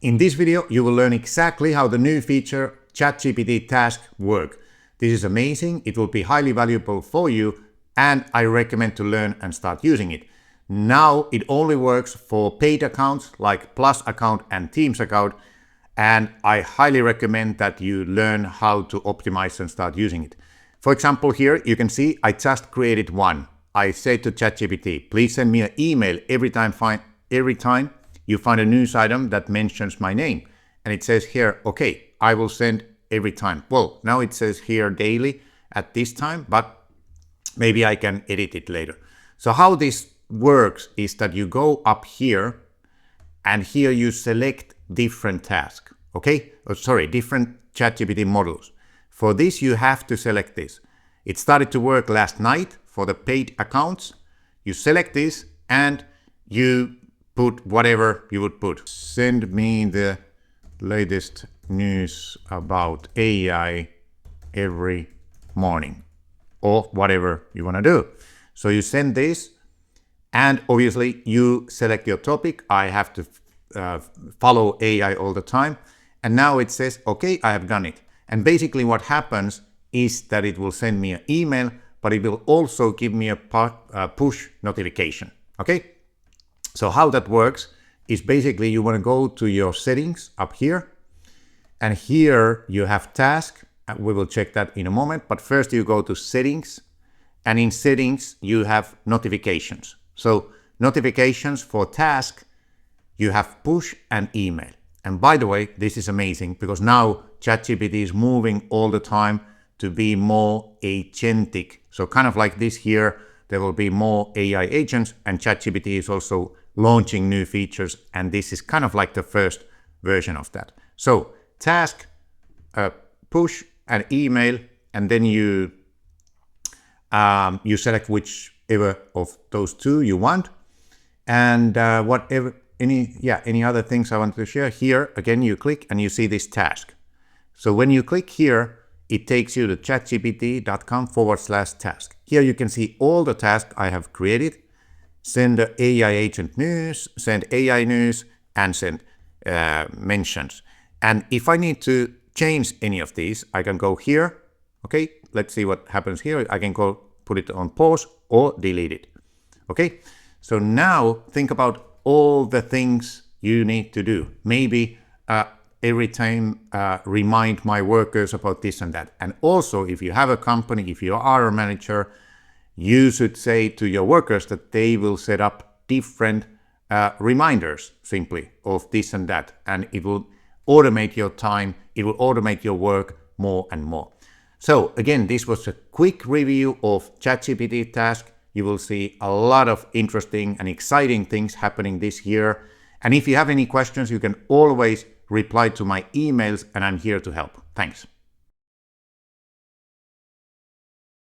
In this video, you will learn exactly how the new feature ChatGPT Tasks work. This is amazing, it will be highly valuable for you, and I recommend to learn and start using it. Now it only works for paid accounts like Plus account and Teams account, and I highly recommend that you learn how to optimize and start using it. For example, here you can see I just created one. I said to ChatGPT, please send me an email every time you find a news item that mentions my name. And it says here, okay, I will send every time. Well, now it says here daily at this time, but maybe I can edit it later. So how this works is that you go up here and here you select different tasks, okay? Different ChatGPT models. For this, you have to select this. It started to work last night for the paid accounts. You select this and you put whatever you would put. Send me the latest news about AI every morning, or whatever you want to do. So you send this, and obviously you select your topic. I have to follow AI all the time. And now it says, okay, I have done it. And basically what happens is that it will send me an email, but it will also give me a push notification, okay? So how that works is basically you want to go to your settings up here, and here you have task. We will check that in a moment, but first you go to settings, and in settings you have notifications. So notifications for task, you have push and email. And by the way, this is amazing because now ChatGPT is moving all the time to be more agentic. So kind of like this here, there will be more AI agents, and ChatGPT is also launching new features, and this is kind of like the first version of that. So task, push and email, and then you select whichever of those two you want, and any other things I want to share. Here again you click and you see this task. So when you click here, it takes you to chatgpt.com/task. Here you can see all the tasks I have created. Send AI agent news, send AI news, and send mentions. And if I need to change any of these, I can go here. Okay, let's see what happens here. I can go put it on pause or delete it. Okay, so now think about all the things you need to do. Maybe every time remind my workers about this and that. And also, if you have a company, if you are a manager, you should say to your workers that they will set up different reminders simply of this and that. And it will automate your time. It will automate your work more and more. So again, this was a quick review of ChatGPT Task. You will see a lot of interesting and exciting things happening this year. And if you have any questions, you can always reply to my emails, and I'm here to help. Thanks.